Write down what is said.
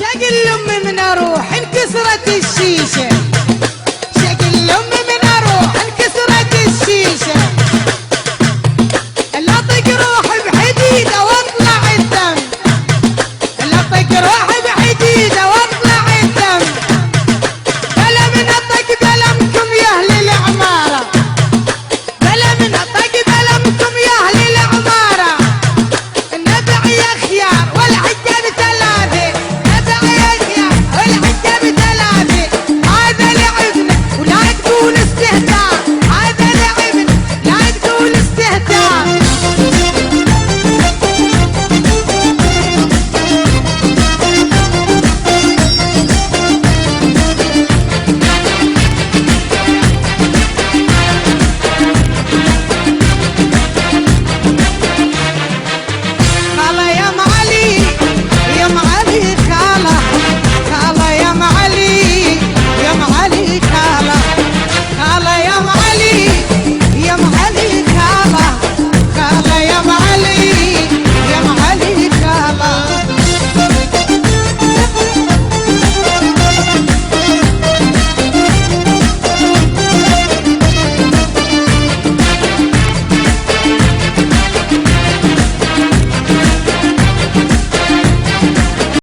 شقل لامي من اروح انكسرت الشيشه، شقل لامي من اروح انكسرت الشيشه، لا طق روحي بحديده واطلع الدم، لا طق روحي بحديده